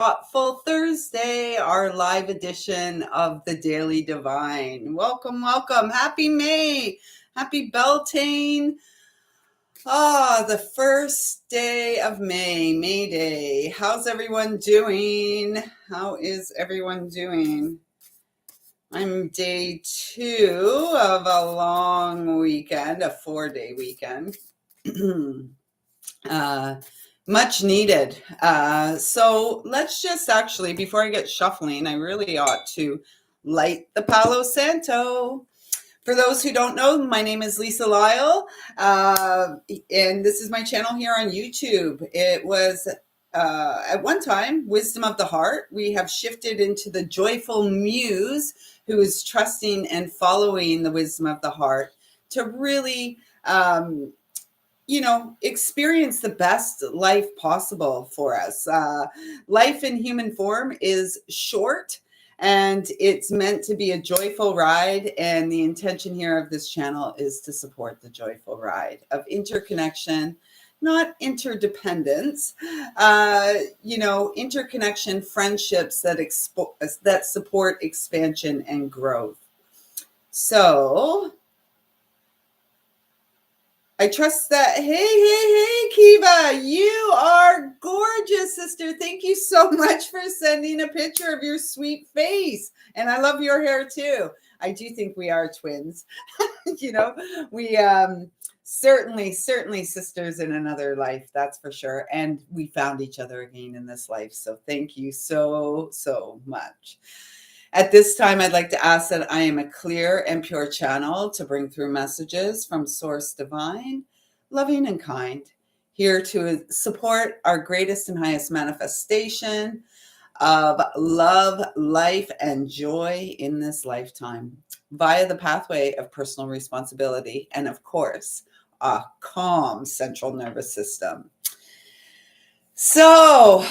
Thoughtful Thursday, our live edition of the Daily Divine. Welcome, welcome. Happy May. Happy Beltane. The first day of May Day. How's everyone doing? How is everyone doing? I'm day 2 of a long weekend, a 4-day weekend. Much needed. So let's just actually, before I get shuffling, I really ought to light the Palo Santo. For those who don't know, my name is lisalyle, and this is my channel here on YouTube. It was at one time Wisdom of the Heart. We have shifted into the Joyful Muse, who is trusting and following the wisdom of the heart to really experience the best life possible for us. Life in human form is short and it's meant to be a joyful ride. And the intention here of this channel is to support the joyful ride of interconnection, not interdependence, interconnection, friendships that support expansion and growth. So I trust that. Hey, Kiva, you are gorgeous, sister. Thank you so much for sending a picture of your sweet face. And I love your hair too. I do think we are twins. We certainly sisters in another life, that's for sure. And we found each other again in this life. So thank you so much. At this time, I'd like to ask that I am a clear and pure channel to bring through messages from Source Divine, loving and kind, here to support our greatest and highest manifestation of love, life, and joy in this lifetime via the pathway of personal responsibility and, of course, a calm central nervous system. So,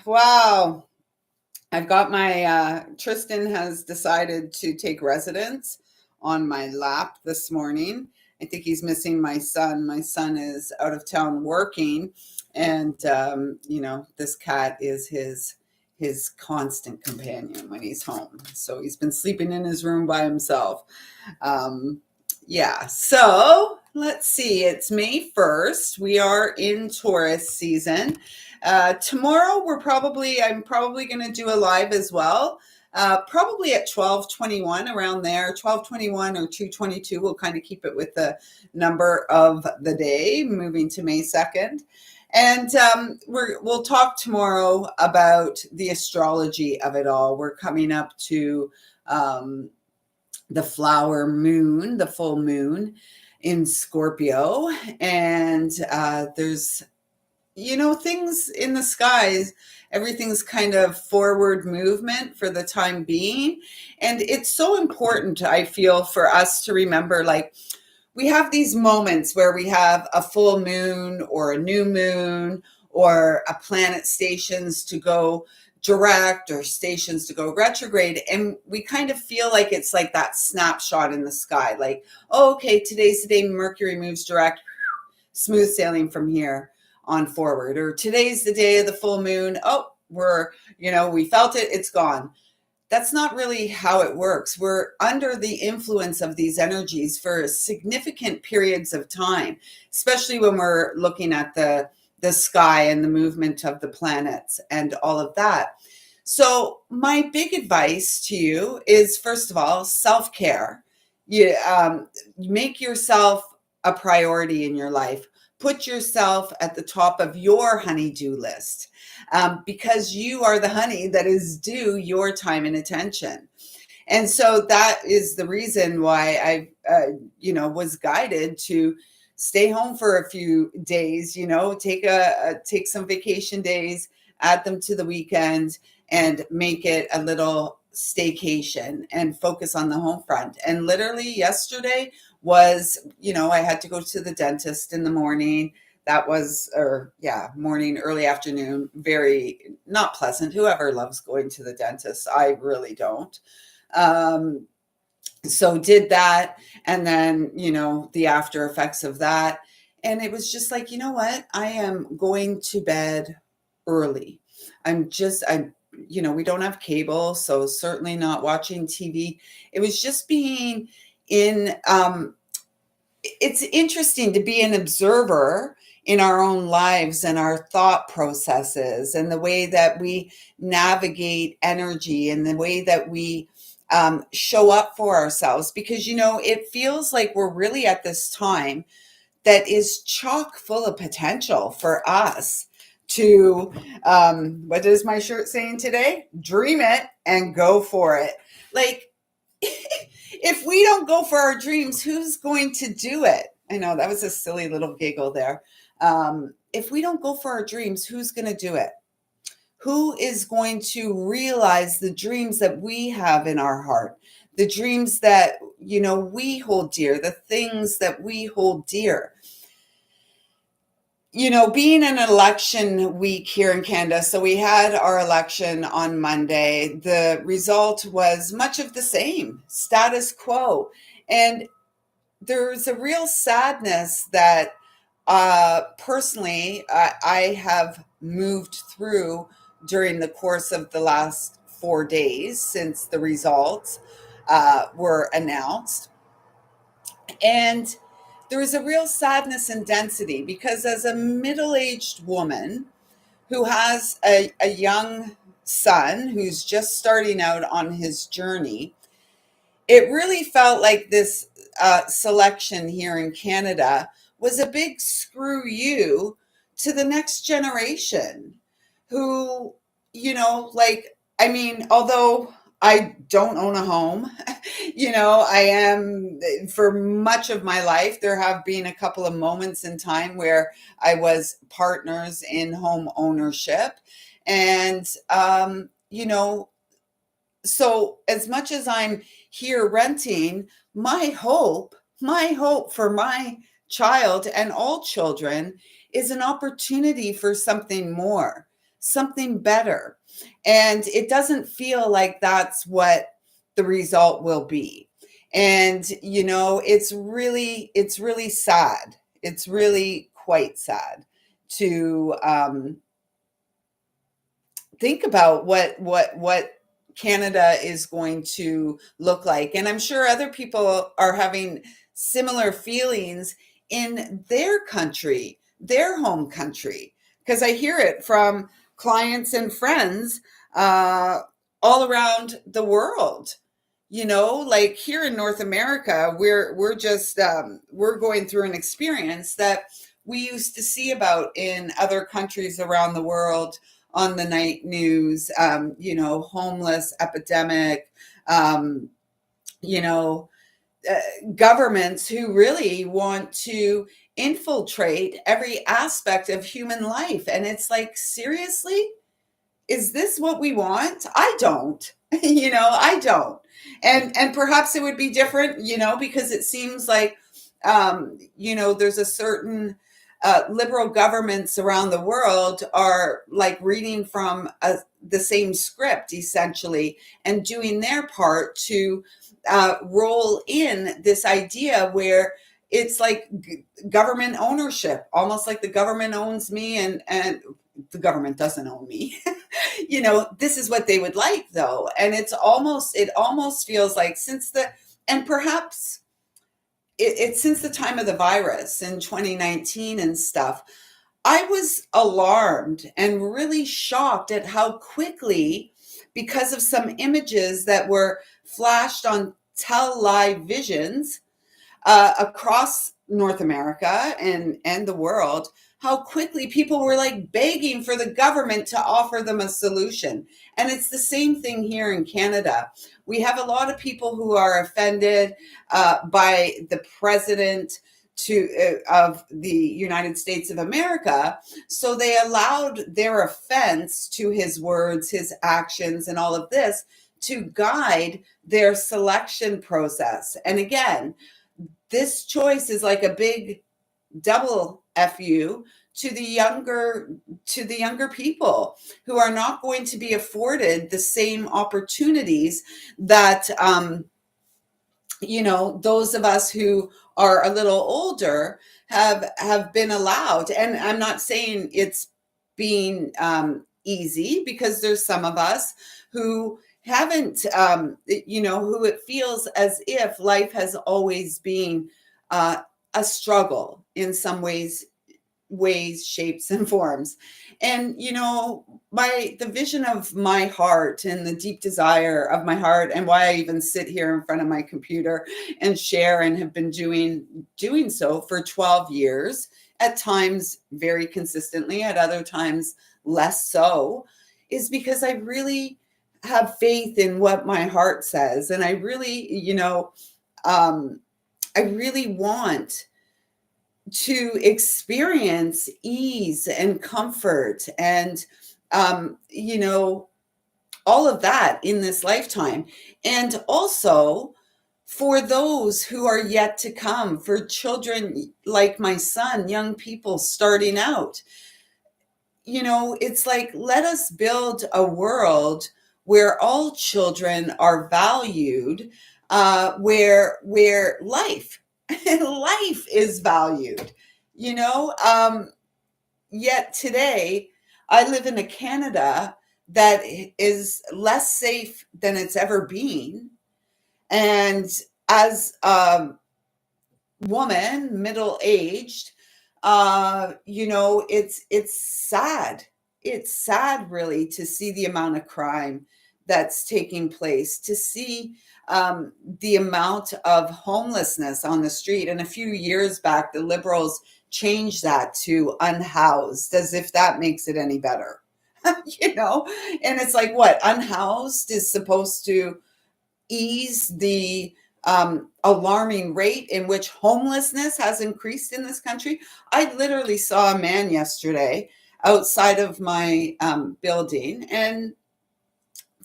wow. I've got my, Tristan has decided to take residence on my lap this morning. I think he's missing my son. My son is out of town working and, this cat is his constant companion when he's home. So he's been sleeping in his room by himself. So let's see. It's May 1st. We are in Taurus season. Tomorrow I'm probably going to do a live as well. Probably at 12:21 around there, 12:21 or 2:22. We'll kind of keep it with the number of the day, moving to May 2nd. And we'll talk tomorrow about the astrology of it all. We're coming up to the flower moon, the full moon in Scorpio. And there's things in the skies, everything's kind of forward movement for the time being. And it's so important, I feel, for us to remember, like, we have these moments where we have a full moon or a new moon or a planet stations to go direct or stations to go retrograde. And we kind of feel like it's like that snapshot in the sky. Like, oh, okay, today's the day Mercury moves direct, smooth sailing from here on forward. Or today's the day of the full moon. Oh, we felt it, it's gone. That's not really how it works. We're under the influence of these energies for significant periods of time, especially when we're looking at the sky and the movement of the planets and all of that. So my big advice to you is, first of all, self-care. Make yourself a priority in your life. Put yourself at the top of your honey-do list, because you are the honey that is due your time and attention. And so that is the reason why I, was guided to stay home for a few days, take some vacation days, add them to the weekend, and make it a little staycation and focus on the home front. And literally yesterday was, I had to go to the dentist in the morning. That was, morning, early afternoon, very not pleasant. Whoever loves going to the dentist, I really don't. So did that. And then, the after effects of that. And it was just like, you know what? I am going to bed early. we don't have cable, so certainly not watching TV. It was just being in, it's interesting to be an observer in our own lives and our thought processes and the way that we navigate energy and the way that we show up for ourselves. Because, it feels like we're really at this time that is chock full of potential for us to, what is my shirt saying today? Dream it and go for it. Like, if we don't go for our dreams, who's going to do it? I know that was a silly little giggle there. If we don't go for our dreams, who's going to do it? Who is going to realize the dreams that we have in our heart? The dreams that, we hold dear, the things that we hold dear. Being an election week here in Canada, so we had our election on Monday. The result was much of the same, status quo. And there's a real sadness that personally I have moved through during the course of the last 4 days since the results were announced. And there is a real sadness and density because, as a middle-aged woman who has a young son who's just starting out on his journey, it really felt like this selection here in Canada was a big screw you to the next generation who, although I don't own a home, I am, for much of my life, there have been a couple of moments in time where I was partners in home ownership. And, so as much as I'm here renting, my hope for my child and all children is an opportunity for something more, something better. And it doesn't feel like that's what the result will be. And, it's really sad. It's really quite sad to think about what Canada is going to look like. And I'm sure other people are having similar feelings in their country, their home country, because I hear it from clients and friends all around the world. Like here in North America, we're just we're going through an experience that we used to see about in other countries around the world on the night news, homeless epidemic, um, you know, governments who really want to infiltrate every aspect of human life. And it's like, seriously? Is this what we want? I don't. I don't. And perhaps it would be different, because it seems like there's a certain liberal governments around the world are like reading from the same script essentially and doing their part to roll in this idea where it's like government ownership, almost like the government owns me and the government doesn't own me. This is what they would like though. And it almost feels like and perhaps it's since the time of the virus in 2019 and stuff, I was alarmed and really shocked at how quickly, because of some images that were flashed on televisions across North America and the world, how quickly people were like begging for the government to offer them a solution. And it's the same thing here in Canada. We have a lot of people who are offended by the president of the United States of America. So they allowed their offense to his words, his actions, and all of this to guide their selection process. And again, this choice is like a big double FU to the younger people who are not going to be afforded the same opportunities that those of us who are a little older have been allowed. And I'm not saying it's being easy, because there's some of us who haven't, who it feels as if life has always been uh, a struggle in some ways, shapes, and forms. And the vision of my heart and the deep desire of my heart, and why I even sit here in front of my computer and share, and have been doing so for 12 years, at times very consistently, at other times less so, is because I really have faith in what my heart says. And I really, I really want to experience ease and comfort and, all of that in this lifetime. And also for those who are yet to come, for children like my son, young people starting out, it's like, let us build a world where all children are valued, where life life is valued. you know um Yet today I live in a Canada that is less safe than it's ever been. And as woman, middle aged, it's sad. It's sad, really, to see the amount of crime that's taking place, to see the amount of homelessness on the street. And a few years back, the Liberals changed that to unhoused, as if that makes it any better. And it's like, what? Unhoused is supposed to ease the alarming rate in which homelessness has increased in this country. I literally saw a man yesterday outside of my building, and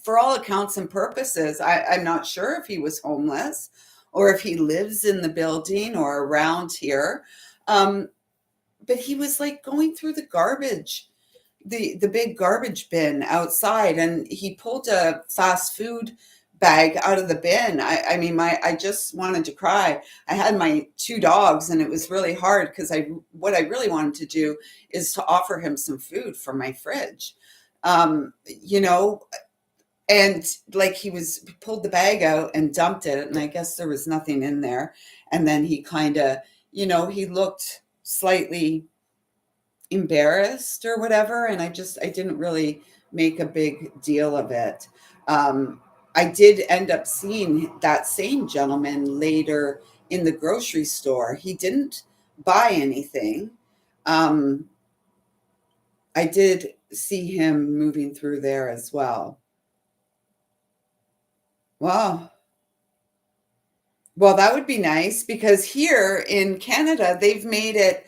for all accounts and purposes, I'm not sure if he was homeless or if he lives in the building or around here. Um, but he was like going through the garbage, the big garbage bin outside, and he pulled a fast food bag out of the bin. I mean, I just wanted to cry. I had my two dogs, and it was really hard, because what I really wanted to do is to offer him some food from my fridge. um you know and like, he pulled the bag out and dumped it, and I guess there was nothing in there. And then he kind of, he looked slightly embarrassed or whatever, and I didn't really make a big deal of it. I did end up seeing that same gentleman later in the grocery store. He didn't buy anything. um, I did see him moving through there as well. Wow. Well, that would be nice, because here in Canada, they've made it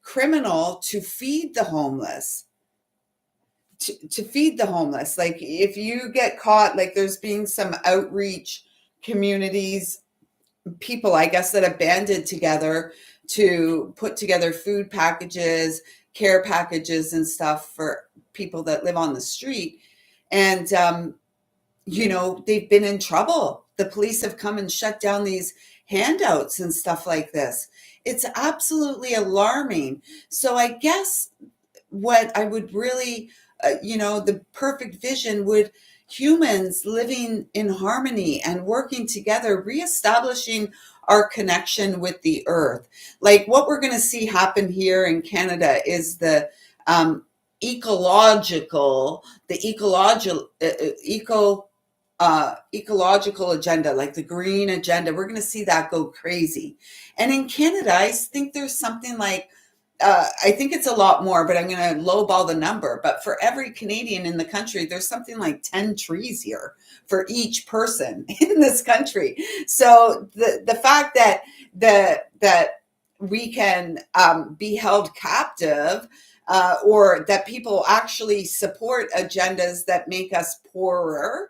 criminal to feed the homeless. To feed the homeless, like, if you get caught, like, there's been some outreach communities, people, I guess, that have banded together to put together food packages, care packages, and stuff for people that live on the street. And they've been in trouble. The police have come and shut down these handouts and stuff like this. It's absolutely alarming. So I guess what I would really, the perfect vision would, humans living in harmony and working together, reestablishing our connection with the earth. Like, what we're going to see happen here in Canada is um, ecological agenda, like the green agenda. We're going to see that go crazy. And in Canada, I think there's something like, I think it's a lot more, but I'm going to lowball the number. But for every Canadian in the country, there's something like 10 trees here for each person in this country. So the fact that we can be held captive, or that people actually support agendas that make us poorer.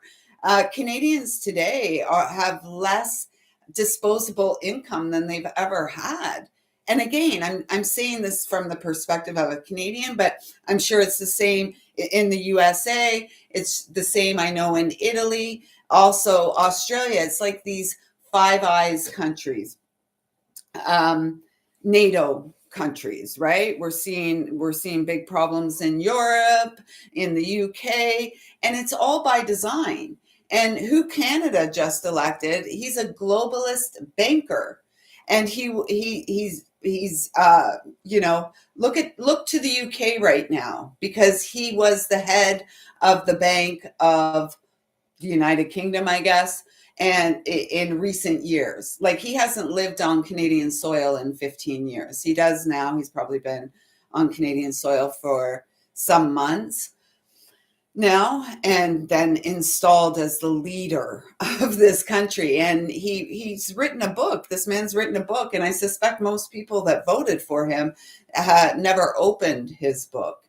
Canadians today have less disposable income than they've ever had. And again, I'm saying this from the perspective of a Canadian, but I'm sure it's the same in the USA. It's the same, I know, in Italy, also Australia. It's like these Five Eyes countries, NATO countries, right? We're seeing big problems in Europe, in the UK, and it's all by design. And who Canada just elected, he's a globalist banker. And he's look to the UK right now, because he was the head of the Bank of the United Kingdom, I guess, and in recent years. Like, he hasn't lived on Canadian soil in 15 years. He does now. He's probably been on Canadian soil for some months now, and then installed as the leader of this country. And he's written a book. This man's written a book, and I suspect most people that voted for him never opened his book.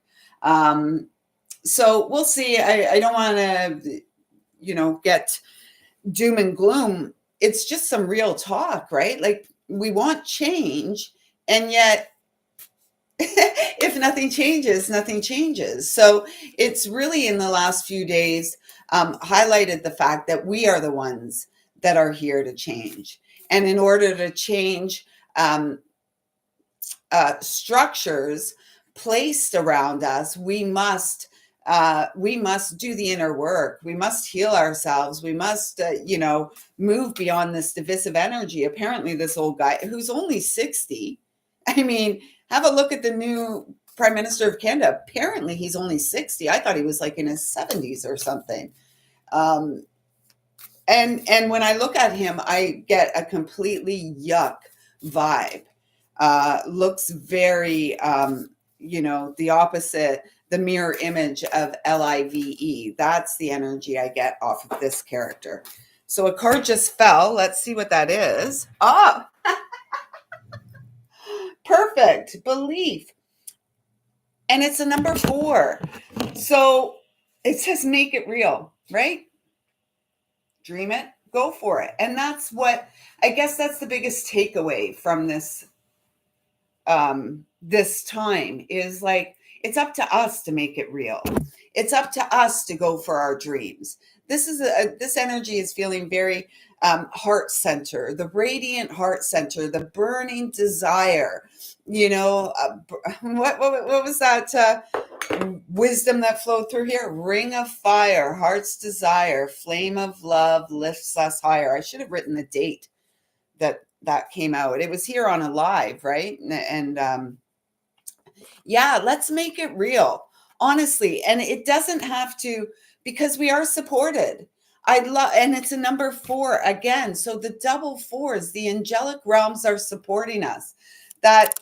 So we'll see. I don't want to, get doom and gloom. It's just some real talk, right? Like, we want change, and yet if nothing changes, nothing changes. So it's really, in the last few days, highlighted the fact that we are the ones that are here to change. And in order to change structures placed around us, we must do the inner work. We must heal ourselves. We must, move beyond this divisive energy. Apparently, this old guy who's only 60, I mean, have a look at the new Prime Minister of Canada. Apparently, he's only 60. I thought he was like in his 70s or something. Um, and when I look at him, I get a completely yuck vibe. Looks very, the opposite, the mirror image of Live. That's the energy I get off of this character. So a card just fell. Let's see what that is. Ah, perfect. Belief. And it's a number 4. So it says make it real, right? Dream it, go for it. And that's what, I guess that's the biggest takeaway from this time, is like, it's up to us to make it real. It's up to us to go for our dreams. This energy is feeling very heart center, the radiant heart center, the burning desire. What was that wisdom that flowed through here? Ring of fire, heart's desire, flame of love lifts us higher. I should have written the date that came out. It was here on a live, right? And yeah, let's make it real, honestly. And it doesn't have to, because we are supported. I love, and it's a number 4 again. So the double 4s, the angelic realms are supporting us. That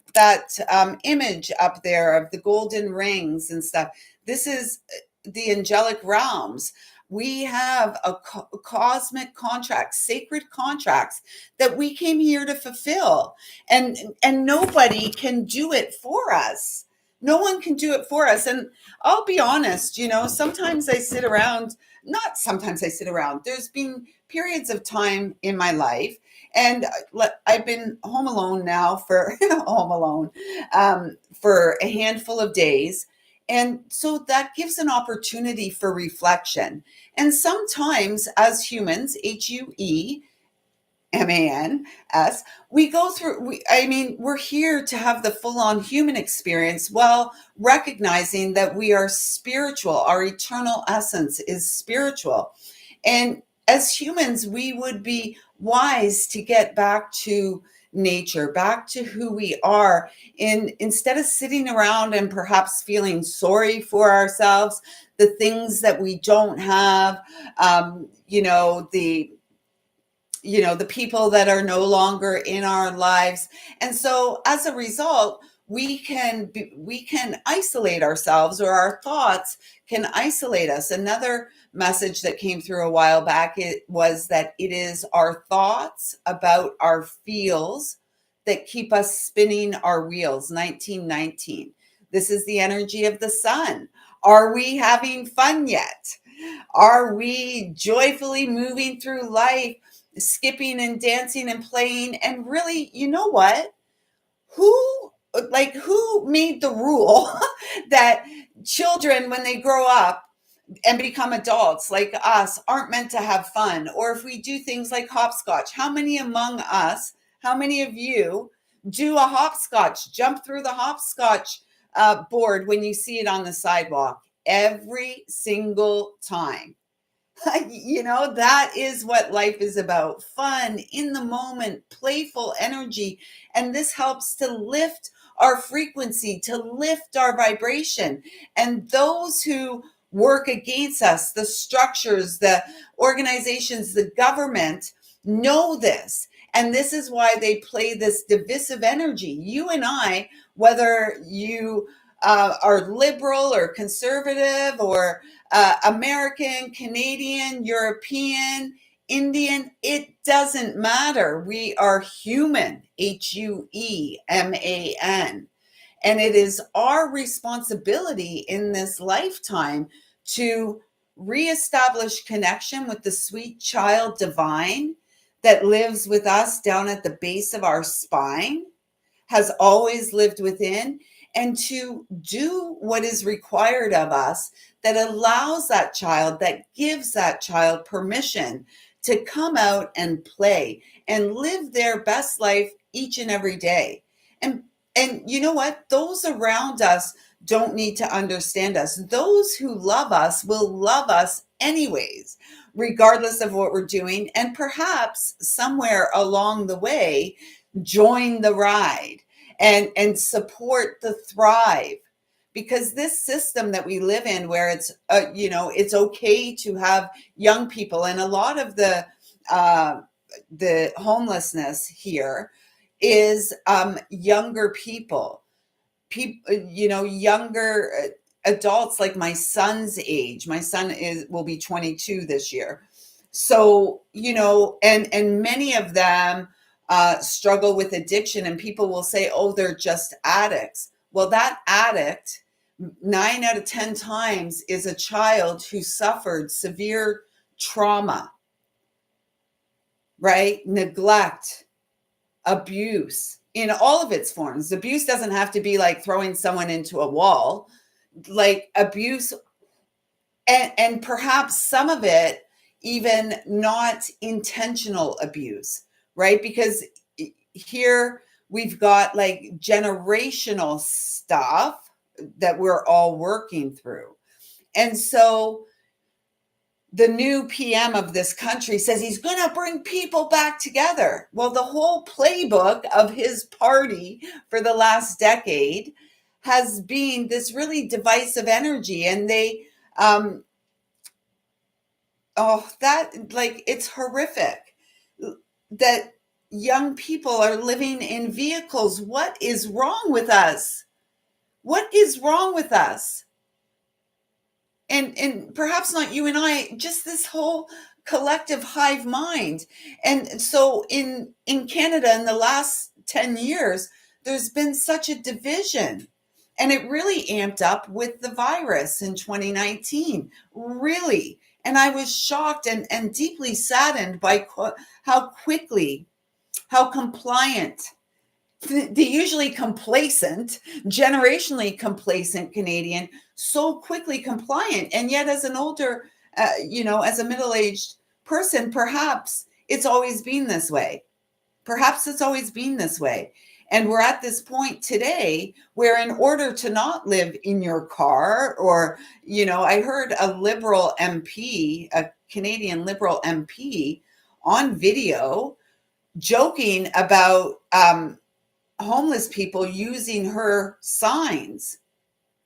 image up there of the golden rings and stuff. This is the angelic realms. We have a cosmic contract, sacred contracts that we came here to fulfill, and nobody can do it for us. No one can do it for us. And I'll be honest, sometimes I sit around, not sometimes I sit around. There's been periods of time in my life, and I've been home alone now for for a handful of days. And so that gives an opportunity for reflection. And sometimes, as humans, HUEMANS, we go through, we're here to have the full on human experience, while recognizing that we are spiritual. Our eternal essence is spiritual. And as humans, we would be wise to get back to nature, back to who we are, instead of sitting around and perhaps feeling sorry for ourselves, the things that we don't have, the people that are no longer in our lives. And so as a result, we can isolate ourselves, or our thoughts can isolate us. Another message that came through a while back, it was that it is our thoughts about our feels that keep us spinning our wheels. 1919. This is the energy of the sun. Are we having fun yet? Are we joyfully moving through life, skipping and dancing and playing? And really, you know what? Who made the rule that children, when they grow up and become adults like us, aren't meant to have fun? Or if we do things like hopscotch, how many among us, how many of you Do a hopscotch, jump through the hopscotch board when you see it on the sidewalk every single time. That is what life is about: fun, in the moment, playful energy. And this helps to lift our frequency, to lift our vibration. And those who work against us, the structures, the organizations, the government, know this. And this is why they play this divisive energy. You and I, whether you are liberal or conservative or American, Canadian, European, Indian, it doesn't matter. We are human, HUEMAN. And it is our responsibility in this lifetime to reestablish connection with the sweet child divine that lives with us down at the base of our spine, has always lived within, and to do what is required of us that allows that child, that gives that child permission to come out and play and live their best life each and every day. And you know what? Those around us don't need to understand us. Those who love us will love us anyways, regardless of what we're doing, and perhaps somewhere along the way join the ride and support the thrive. Because this system that we live in, where it's okay to have young people, and a lot of the homelessness here is younger people, younger adults, like my son's age. My son will be 22 this year. So, and many of them struggle with addiction, and people will say, oh, they're just addicts. Well, that addict, 9 out of 10 times, is a child who suffered severe trauma, right? Neglect, abuse in all of its forms. Abuse doesn't have to be like throwing someone into a wall, like abuse, and perhaps some of it even not intentional abuse, right? Because here we've got like generational stuff that we're all working through. And so the new PM of this country says he's going to bring people back together. Well, the whole playbook of his party for the last decade has been this really divisive energy. And they, it's horrific that young people are living in vehicles. What is wrong with us? What is wrong with us? And perhaps not you and I, just this whole collective hive mind. And so in Canada in the last 10 years, there's been such a division. And it really amped up with the virus in 2019, really. And I was shocked and deeply saddened by how quickly, how compliant the usually complacent, generationally complacent Canadian, so quickly compliant. And yet, as an older, as a middle-aged person, perhaps it's always been this way. Perhaps it's always been this way. And we're at this point today where, in order to not live in your car, or, I heard a Liberal MP, a Canadian Liberal MP, on video joking about homeless people using her signs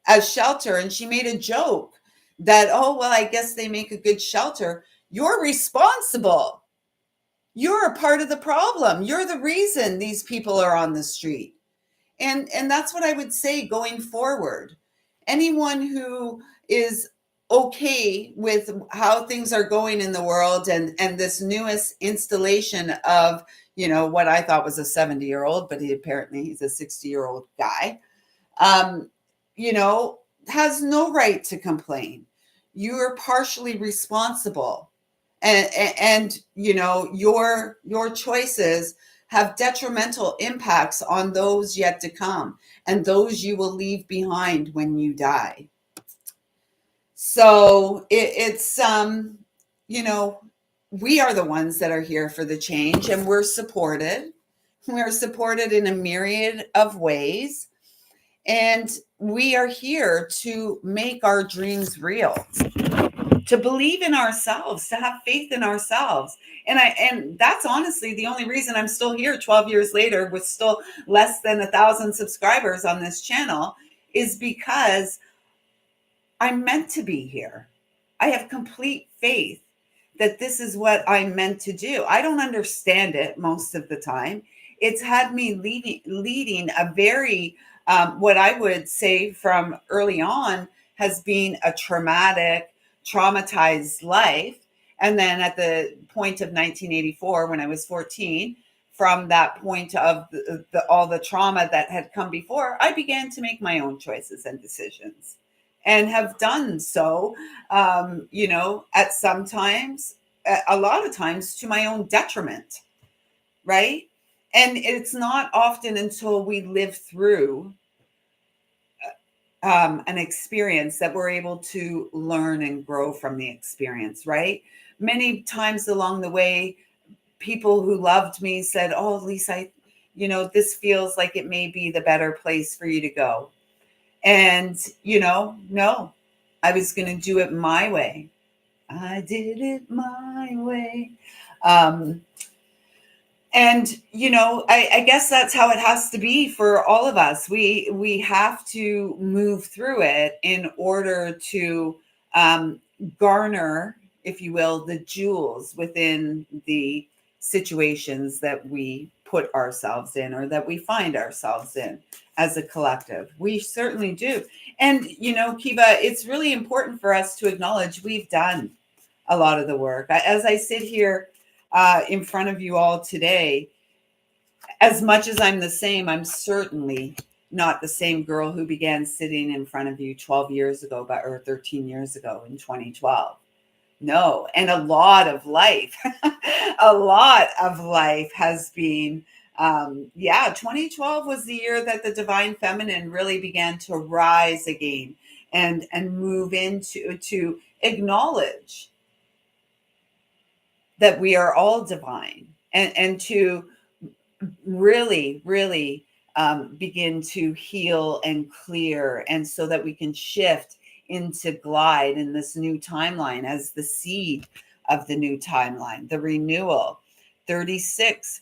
as shelter. And she made a joke that, oh, well, I guess they make a good shelter. You're responsible. You're a part of the problem. You're the reason these people are on the street. And that's what I would say going forward. Anyone who is okay with how things are going in the world, and this newest installation of, what I thought was a 70-year-old, but he's a 60-year-old guy, has no right to complain. You are partially responsible. And your choices have detrimental impacts on those yet to come, and those you will leave behind when you die. So it's we are the ones that are here for the change, and we're supported We're supported in a myriad of ways. And we are here to make our dreams real, to believe in ourselves, to have faith in ourselves. And that's honestly the only reason I'm still here 12 years later with still less than 1,000 subscribers on this channel, is because I'm meant to be here. I have complete faith that this is what I'm meant to do. I don't understand it most of the time. It's had me leading a very, what I would say from early on has been a traumatized life. And then at the point of 1984, when I was 14, from that point of all the trauma that had come before, I began to make my own choices and decisions, and have done so, at some times, a lot of times to my own detriment, right? And it's not often until we live through an experience that we're able to learn and grow from the experience, right? Many times along the way, people who loved me said, "Oh, Lisa, this feels like it may be the better place for you to go." And, no, I was going to do it my way. I did it my way. Um, and I guess that's how it has to be for all of us. We have to move through it in order to um, garner, if you will, the jewels within the situations that we put ourselves in, or that we find ourselves in as a collective. We certainly do. And Kiva, it's really important for us to acknowledge we've done a lot of the work. As I sit here in front of you all today, as much as I'm the same, I'm certainly not the same girl who began sitting in front of you 12 years ago, or 13 years ago in 2012. No. And a lot of life, a lot of life has been, 2012 was the year that the divine feminine really began to rise again, and move into, to acknowledge that we are all divine, and to really, really begin to heal and clear, and so that we can shift into glide in this new timeline as the seed of the new timeline, the renewal. 36,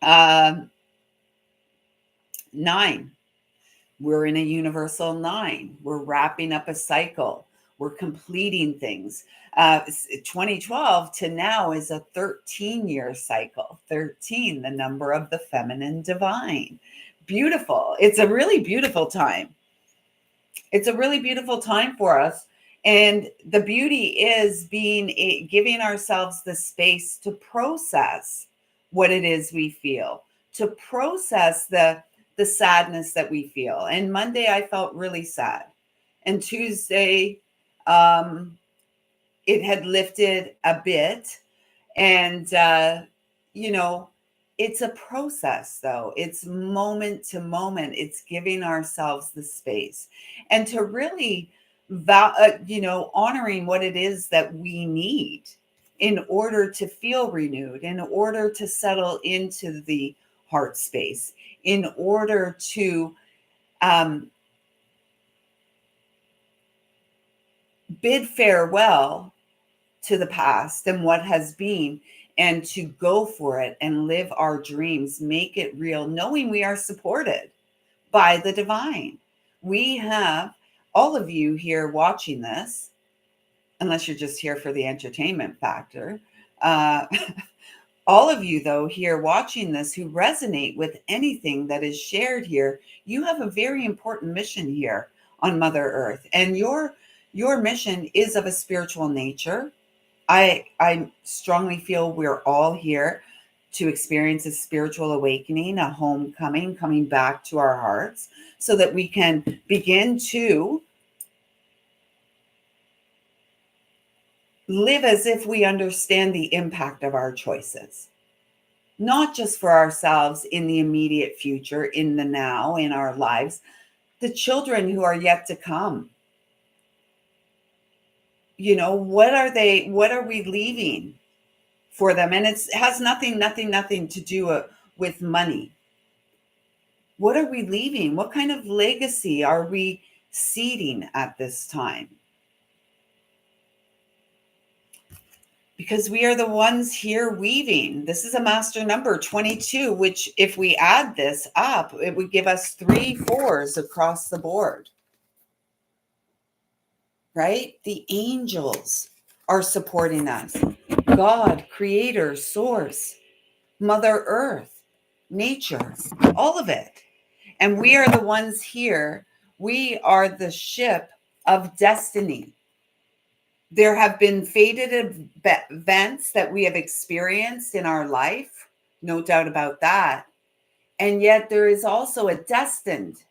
9. We're in a universal 9. We're wrapping up a cycle. We're completing things. 2012 to now is a 13-year cycle. 13, the number of the feminine divine. Beautiful. It's a really beautiful time. It's a really beautiful time for us. And the beauty is giving ourselves the space to process what it is we feel, to process the sadness that we feel. And Monday, I felt really sad. And Tuesday, it had lifted a bit. And, it's a process, though. It's moment to moment. It's giving ourselves the space, and to really, honoring what it is that we need in order to feel renewed, in order to settle into the heart space, in order to bid farewell to the past and what has been, and to go for it and live our dreams, make it real, knowing we are supported by the divine. We have all of you here watching this, unless you're just here for the entertainment factor. Uh, all of you, though, here watching this, who resonate with anything that is shared here, you have a very important mission here on Mother Earth. And your mission is of a spiritual nature. I strongly feel we're all here to experience a spiritual awakening, a homecoming, coming back to our hearts, so that we can begin to live as if we understand the impact of our choices, not just for ourselves in the immediate future, in the now, in our lives, the children who are yet to come. What are we leaving for them? And it has nothing to do with money? What are we leaving? What kind of legacy are we seeding at this time? Because we are the ones here weaving. This is a master number 22, which if we add this up, it would give us 3 4s across the board, right? The angels are supporting us. God, creator, source, Mother Earth, nature, all of it. And we are the ones here. We are the ship of destiny. There have been fated events that we have experienced in our life, no doubt about that. And yet there is also a destined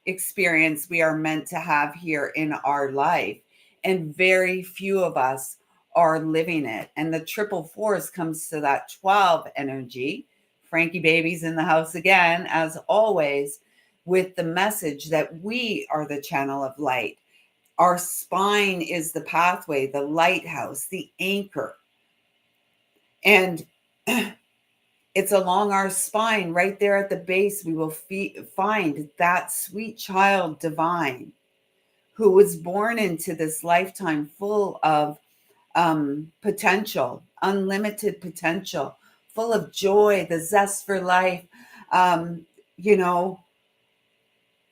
experience we are meant to have here in our life. And very few of us are living it. And the triple fours comes to that 12 energy. Frankie Baby's in the house again, as always, with the message that we are the channel of light. Our spine is the pathway, the lighthouse, the anchor. And it's along our spine, right there at the base, we will find that sweet child divine who was born into this lifetime full of potential, unlimited potential, full of joy, the zest for life, you know,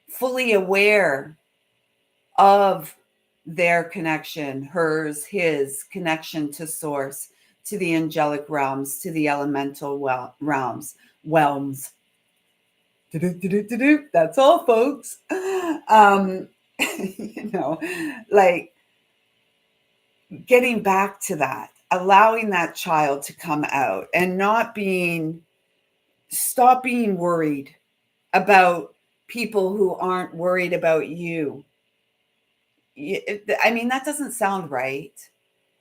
fully aware of their connection, hers, his connection to source, to the angelic realms, to the elemental realms. That's all, folks. You know, like getting back to that, allowing that child to come out and stop being worried about people who aren't worried about you. I mean, that doesn't sound right.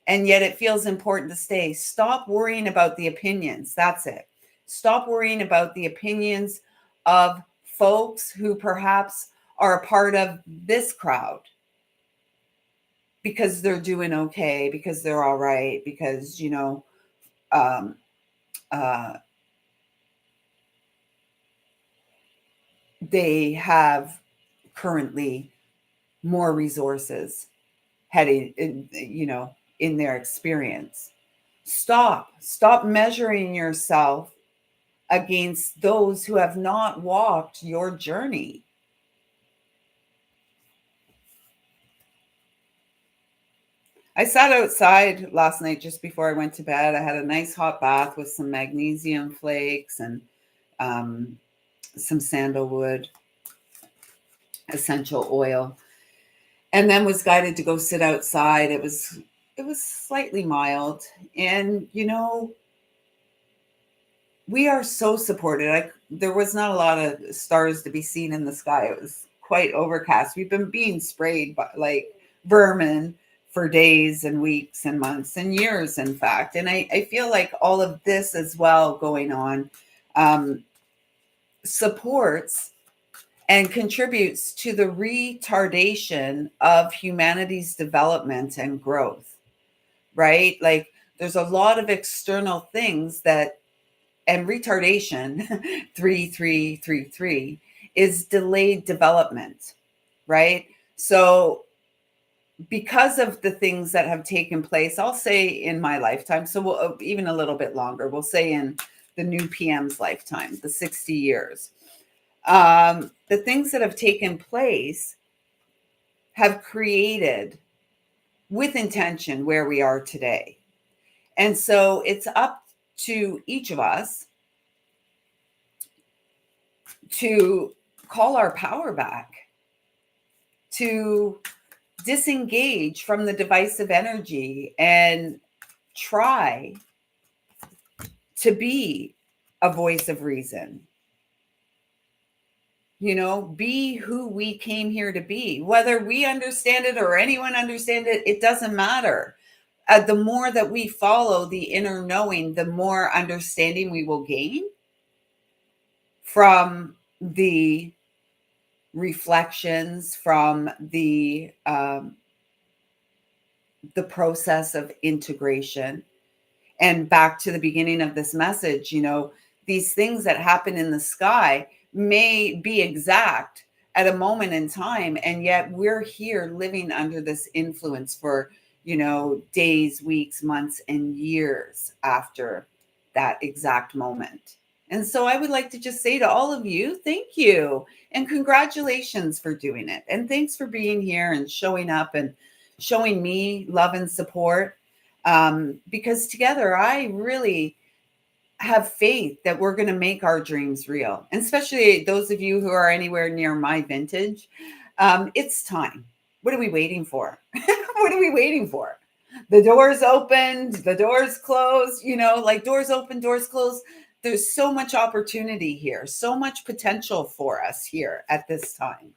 And yet it feels important to stay. Stop worrying about the opinions. That's it. Stop worrying about the opinions of folks who perhaps are a part of this crowd because they're doing okay, because they're all right, because, you know, they have currently more resources heading in, you know, in their experience. Stop measuring yourself against those who have not walked your journey. I sat outside last night just before I went to bed. I had a nice hot bath with some magnesium flakes and some sandalwood essential oil, and then was guided to go sit outside. It was slightly mild, and you know, we are so supported. There was not a lot of stars to be seen in the sky. It was quite overcast. We've been being sprayed by like vermin for days and weeks and months and years, in fact. And I feel like all of this as well going on supports and contributes to the retardation of humanity's development and growth, right? Like there's a lot of external things that, and retardation 3333 is delayed development, right? So because of the things that have taken place, I'll say in my lifetime, so we'll even a little bit longer, we'll say in the new PM's lifetime, the 60 years, the things that have taken place have created with intention where we are today. And so it's up to each of us to call our power back, to disengage from the divisive energy and try to be a voice of reason. You know, be who we came here to be. Whether we understand it or anyone understand it, it doesn't matter. The more that we follow the inner knowing, the more understanding we will gain from the reflections, from the process of integration. And back to the beginning of this message, you know, these things that happen in the sky may be exact at a moment in time, and yet we're here living under this influence for, days, weeks, months, and years after that exact moment. And so I would like to just say to all of you, thank you and congratulations for doing it. And thanks for being here and showing up and showing me love and support. Because together, I really have faith that we're going to make our dreams real. And especially those of you who are anywhere near my vintage, it's time. What are we waiting for? What are we waiting for? The doors opened, the doors closed, like doors open, doors closed. There's so much opportunity here, so much potential for us here at this time.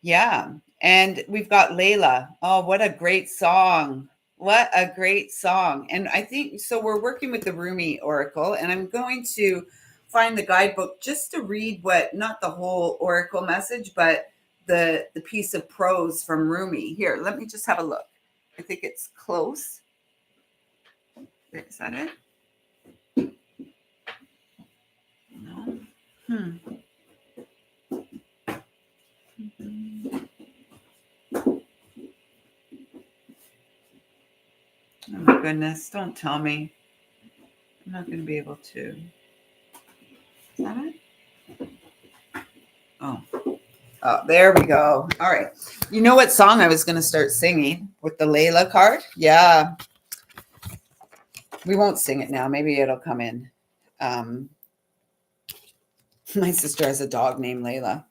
Yeah. And we've got Layla. Oh, what a great song. What a great song. And I think so. We're working with the Rumi Oracle, and I'm going to find the guidebook just to read not the whole Oracle message, but the piece of prose from Rumi. Here, let me just have a look. I think it's close. Is that it? No. Oh my goodness, don't tell me. I'm not going to be able to. Is that it? Oh, there we go. All right. You know what song I was going to start singing with the Layla card? Yeah. We won't sing it now. Maybe it'll come in. My sister has a dog named Layla.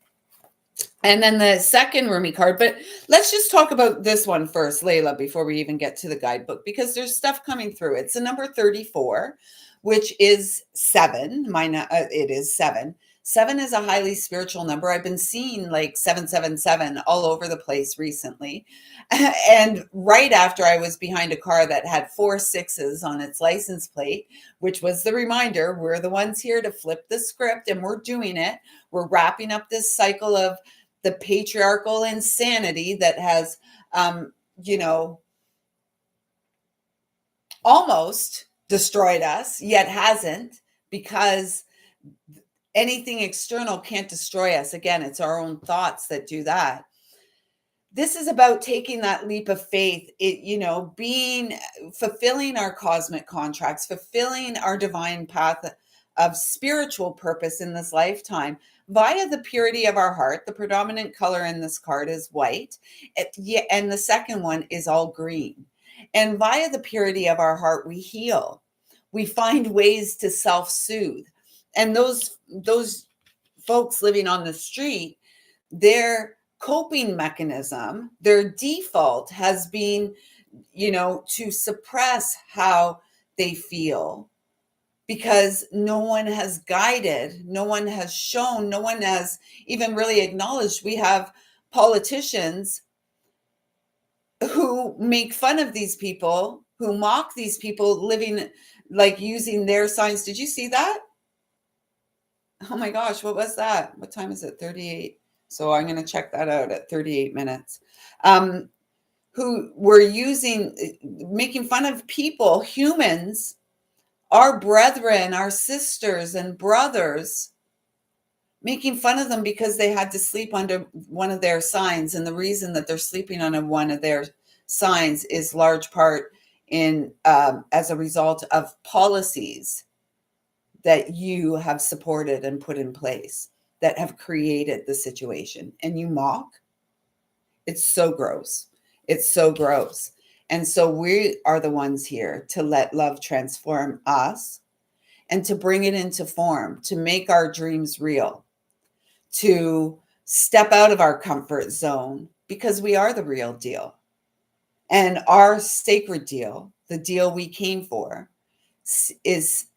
And then the second Rumi card, but let's just talk about this one first, Layla, before we even get to the guidebook, because there's stuff coming through. It's a number 34, which is 7. It is 7. 7 is a highly spiritual number. I've been seeing like 777 all over the place recently. And right after I was behind a car that had 4 6s on its license plate, which was the reminder, we're the ones here to flip the script, and we're doing it. We're wrapping up this cycle of the patriarchal insanity that has, almost destroyed us, yet hasn't, because anything external can't destroy us. Again, it's our own thoughts that do that. This is about taking that leap of faith, fulfilling our cosmic contracts, fulfilling our divine path of spiritual purpose in this lifetime via the purity of our heart. The predominant color in this card is white, and the second one is all green. And via the purity of our heart, we heal. We find ways to self-soothe. And those folks living on the street, their coping mechanism, their default has been, to suppress how they feel, because no one has guided, no one has shown, no one has even really acknowledged. We have politicians who make fun of these people, who mock these people living, like using their signs. Did you see that? Oh my gosh, what was that? What time is it? 38. So I'm going to check that out at 38 minutes. Who were making fun of people, humans, our brethren, our sisters and brothers, making fun of them because they had to sleep under one of their signs. And the reason that they're sleeping under one of their signs is large part as a result of policies that you have supported and put in place that have created the situation. And you mock. It's so gross. It's so gross. And so we are the ones here to let love transform us and to bring it into form, to make our dreams real, to step out of our comfort zone, because we are the real deal. And our sacred deal, the deal we came for, is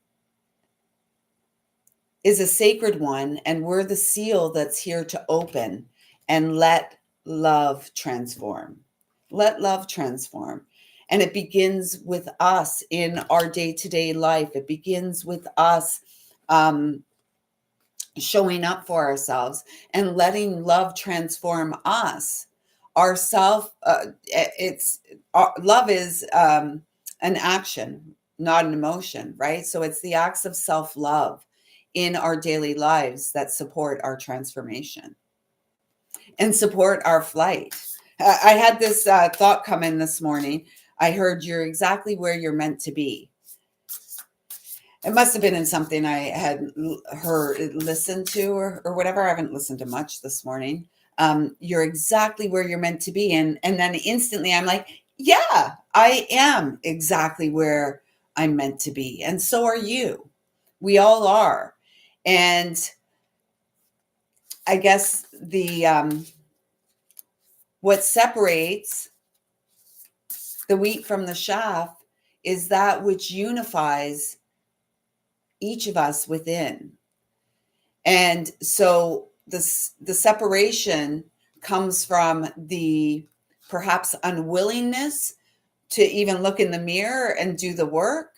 a sacred one. And we're the seal that's here to open and let love transform. Let love transform. And it begins with us in our day-to-day life. It begins with us showing up for ourselves and letting love transform us. Love is an action. not an emotion, right? So it's the acts of self-love in our daily lives that support our transformation and support our flight. I had this thought come in this morning. I heard you're exactly where you're meant to be. It must have been in something I had listened to, or whatever. I haven't listened to much this morning. You're exactly where you're meant to be. And then instantly I'm like, yeah, I am exactly where I'm meant to be. And so are you. We all are. And I guess what separates the wheat from the chaff is that which unifies each of us within. And so the separation comes from the perhaps unwillingness to even look in the mirror and do the work.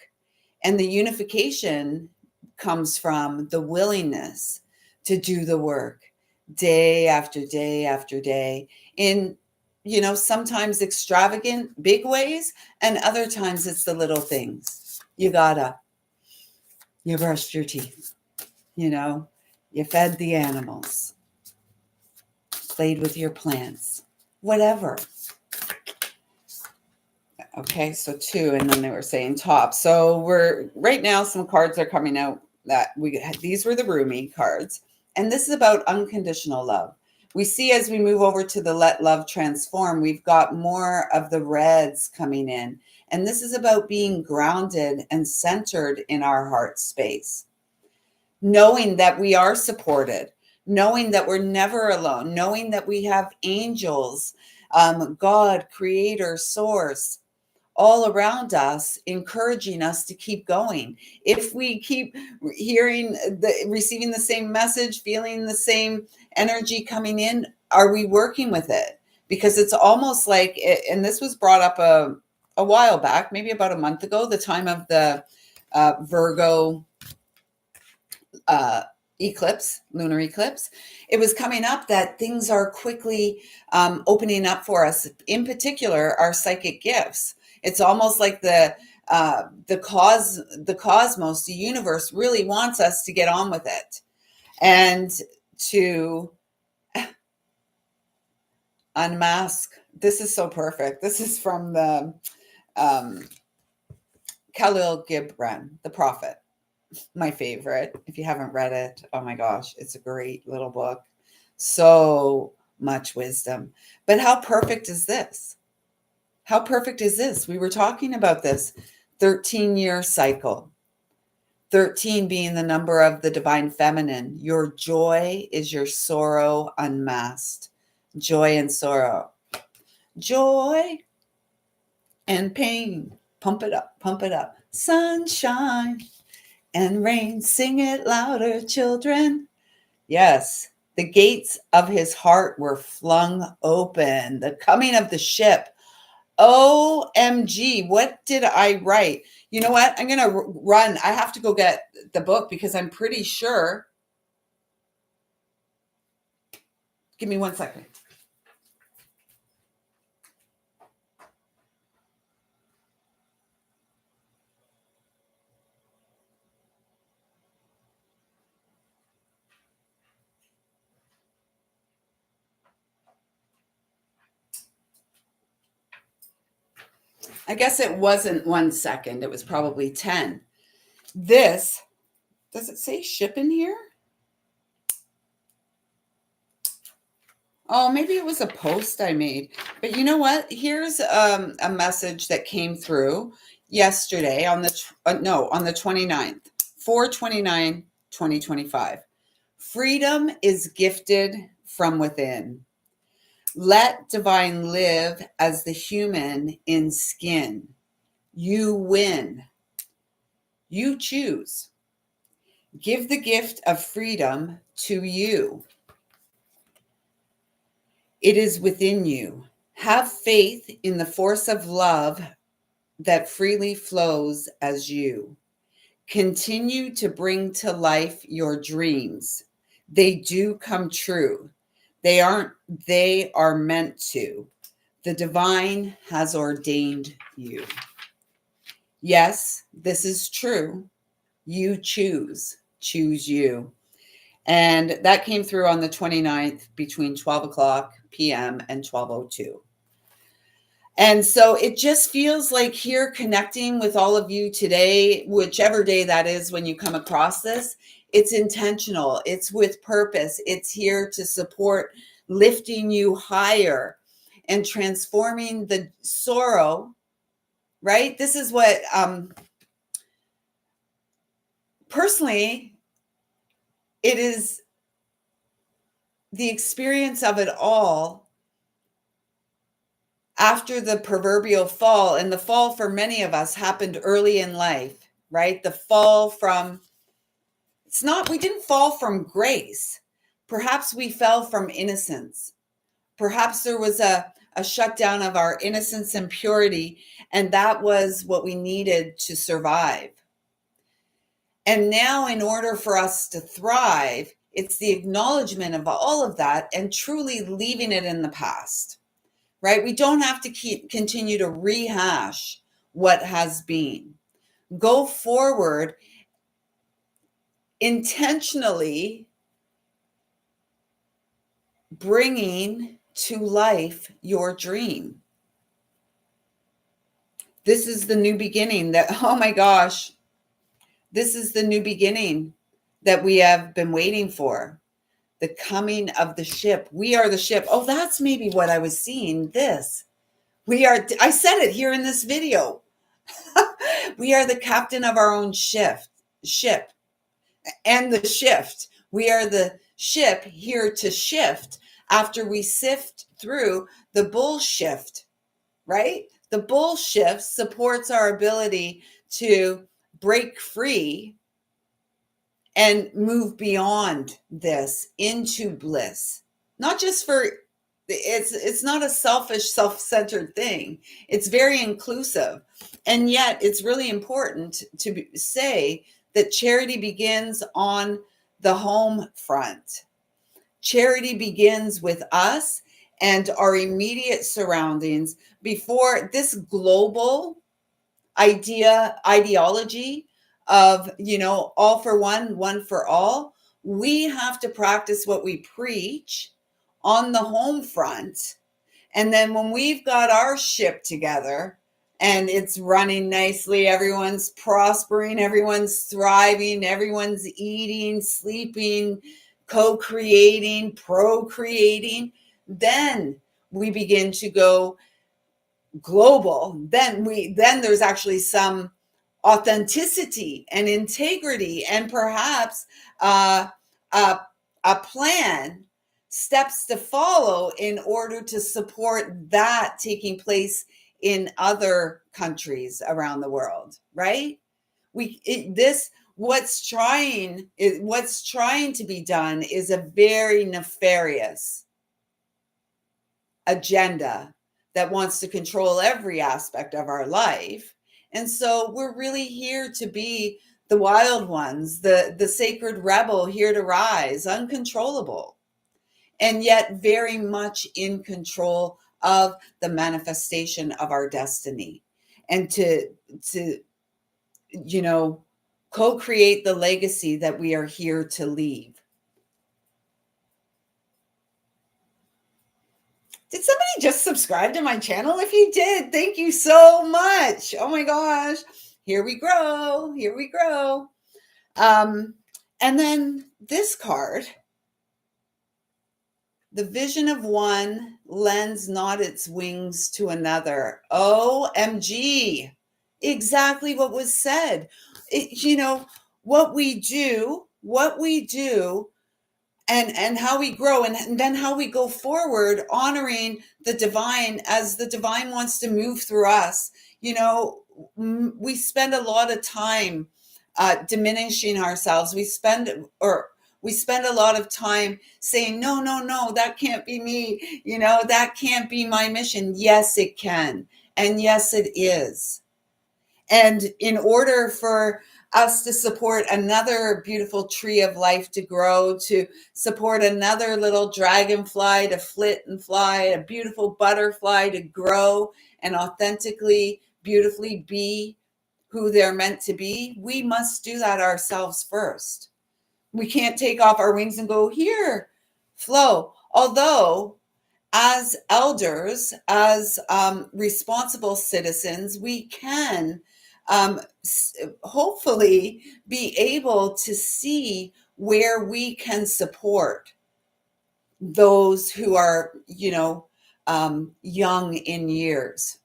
And the unification comes from the willingness to do the work day after day after day in, sometimes extravagant, big ways. And other times it's the little things. You brushed your teeth, you fed the animals, played with your plants, whatever. Okay, so 2, and then they were saying top. So we're right now, some cards are coming out that these were the Rumi cards, and this is about unconditional love. We see as we move over to the Let Love Transform, we've got more of the reds coming in, and this is about being grounded and centered in our heart space, knowing that we are supported, knowing that we're never alone, knowing that we have angels, God, creator, source, all around us, encouraging us to keep going. If we keep receiving the same message, feeling the same energy coming in, are we working with it? Because it's almost like, and this was brought up a while back, maybe about a month ago, the time of the Virgo lunar eclipse. It was coming up that things are quickly opening up for us, in particular our psychic gifts. It's almost like the cosmos, the universe really wants us to get on with it and to unmask. This is so perfect. This is from the Kahlil Gibran, the prophet. My favorite. If you haven't read it, oh my gosh, it's a great little book. So much wisdom. But how perfect is this? How perfect is this? We were talking about this 13-year cycle. 13 being the number of the divine feminine. Your joy is your sorrow unmasked. Joy and sorrow. Joy and pain. Pump it up, pump it up. Sunshine and rain, sing it louder, children. Yes, the gates of his heart were flung open. The coming of the ship. OMG, what did I write? You know what? I'm going to run. I have to go get the book because I'm pretty sure. Give me 1 second. I guess it wasn't 1 second. It was probably 10. This, does it say ship in here? Oh, maybe it was a post I made. But you know what? Here's a message that came through yesterday on the 29th, 4/29/2025. Freedom is gifted from within. Let divine live as the human in skin. You win. You choose. Give the gift of freedom to you. It is within you. Have faith in the force of love that freely flows as you. Continue to bring to life your dreams. They do come true. They are meant to. The divine has ordained you. Yes, this is true. You choose you. And that came through on the 29th between 12 o'clock p.m. and 12:02. And so it just feels like here connecting with all of you today, whichever day that is when you come across this, it's intentional, it's with purpose, it's here to support lifting you higher and transforming the sorrow, right? This is what personally, it is the experience of it all after the proverbial fall. And the fall for many of us happened early in life, right? The fall from, it's not, we didn't fall from grace. Perhaps we fell from innocence. Perhaps there was a shutdown of our innocence and purity, and that was what we needed to survive. And now, in order for us to thrive, it's the acknowledgement of all of that and truly leaving it in the past, right? We don't have to continue to rehash what has been. Go forward intentionally, bringing to life your dream. This is the new beginning that, oh my gosh, this is the new beginning that we have been waiting for. The coming of the ship. We are the ship. Oh, that's maybe what I was seeing. This. We are, I said it here in this video. We are the captain of our own ship and the shift. We are the ship here to shift after we sift through the bullshift, right? The bullshift supports our ability to break free and move beyond this into bliss. Not just for, it's not a selfish, self-centered thing. It's very inclusive. And yet it's really important to say that charity begins on the home front. Charity begins with us and our immediate surroundings before this global ideology of, all for one for all. We have to practice what we preach on the home front. And then when we've got our ship together and it's running nicely, everyone's prospering, everyone's thriving, everyone's eating, sleeping, co-creating, procreating, then we begin to go global. Then there's actually some authenticity and integrity and perhaps a plan, steps to follow in order to support that taking place in other countries around the world, right? What's trying to be done is a very nefarious agenda that wants to control every aspect of our life. And so we're really here to be the wild ones, the sacred rebel, here to rise, uncontrollable, and yet very much in control of the manifestation of our destiny, and to co-create the legacy that we are here to leave. Did somebody just subscribe to my channel? If you did, thank you so much. Oh my gosh. Here we grow. Here we grow. And then this card, the vision of one lends not its wings to another. OMG. Exactly what was said. What we do, and how we grow, and then how we go forward, honoring the divine as the divine wants to move through us. We spend a lot of time diminishing ourselves. We spend a lot of time saying, no, that can't be me. That can't be my mission. Yes, it can. And yes, it is. And in order for us to support another beautiful tree of life to grow, to support another little dragonfly to flit and fly, a beautiful butterfly to grow and authentically, beautifully be, who they're meant to be, we must do that ourselves first. We can't take off our wings and go, here, flow. Although, as elders, as responsible citizens, we can hopefully be able to see where we can support those who are, young in years.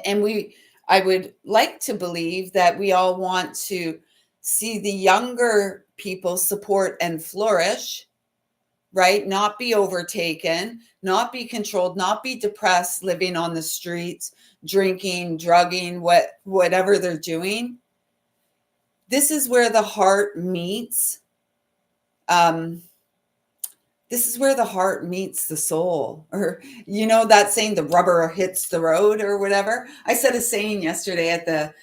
And I would like to believe that we all want to see the younger people support and flourish, right? Not be overtaken, not be controlled, not be depressed, living on the streets, drinking, drugging, whatever they're doing. This is where the heart meets. This is where the heart meets the soul, or that saying, the rubber hits the road, or whatever. I said a saying yesterday at the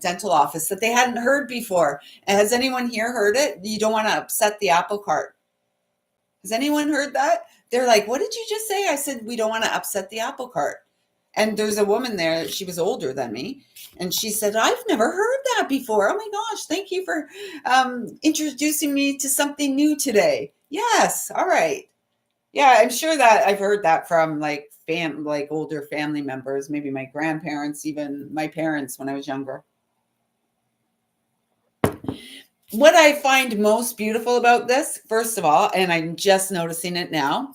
dental office that they hadn't heard before. And has anyone here heard it? You don't want to upset the apple cart. Has anyone heard that? They're like, what did you just say? I said, we don't want to upset the apple cart. And there's a woman there, she was older than me, and she said, I've never heard that before. Oh my gosh, thank you for introducing me to something new today. Yes, all right. Yeah, I'm sure that I've heard that from like older family members, maybe my grandparents, even my parents when I was younger. What I find most beautiful about this, first of all, and I'm just noticing it now,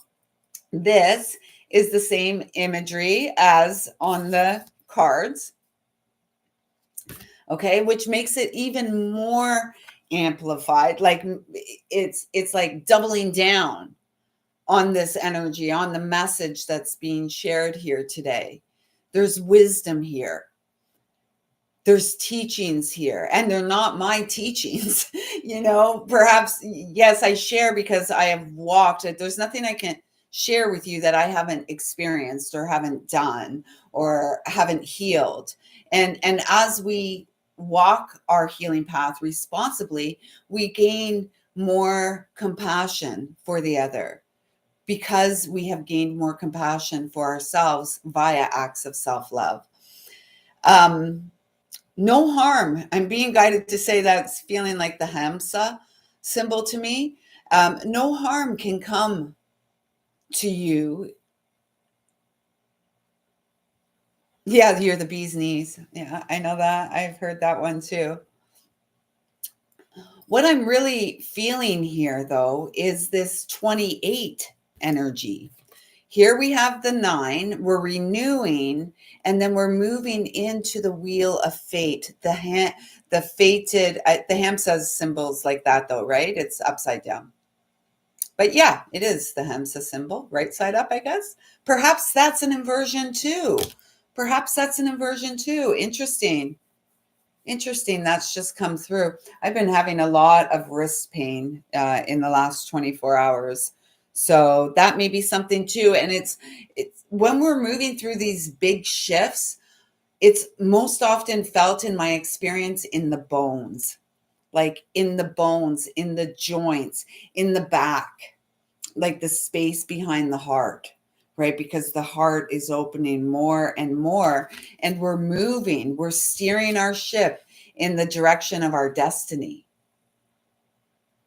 this is the same imagery as on the cards, okay, which makes it even more amplified. Like it's like doubling down on this energy, on the message that's being shared here today. There's wisdom here. There's teachings here, and they're not my teachings. Perhaps, yes, I share because I have walked it. There's nothing I can share with you that I haven't experienced or haven't done or haven't healed. And as we walk our healing path responsibly, we gain more compassion for the other, because we have gained more compassion for ourselves via acts of self-love. No harm. I'm being guided to say that's feeling like the Hamsa symbol to me. No harm can come to you. Yeah, you're the bee's knees. Yeah, I know that. I've heard that one too. What I'm really feeling here, though, is this 28 energy. Here we have the 9, we're renewing, and then we're moving into the wheel of fate. The fated, the Hamsa symbols like that though, right? It's upside down. But yeah, it is the Hamsa symbol, right side up, I guess. Perhaps that's an inversion too. Interesting. That's just come through. I've been having a lot of wrist pain in the last 24 hours. So that may be something too. And it's when we're moving through these big shifts, it's most often felt in my experience in the bones, like in the bones, in the joints, in the back, like the space behind the heart, right? Because the heart is opening more and more, and we're steering our ship in the direction of our destiny.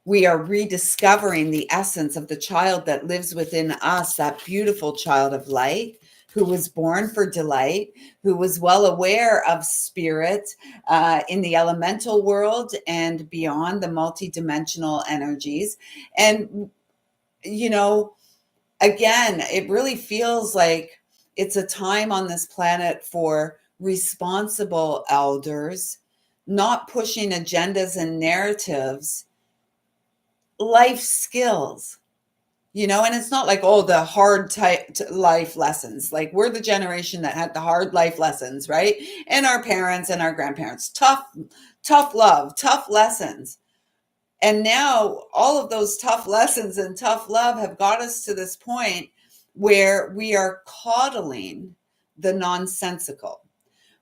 We are rediscovering the essence of the child that lives within us, that beautiful child of light who was born for delight, who was well aware of spirit in the elemental world and beyond, the multidimensional energies. And, again, it really feels like it's a time on this planet for responsible elders, not pushing agendas and narratives, life skills, and it's not like, oh, the hard life lessons. Like, we're the generation that had the hard life lessons, right? And our parents and our grandparents, tough love, tough lessons. And now all of those tough lessons and tough love have got us to this point where we are coddling the nonsensical.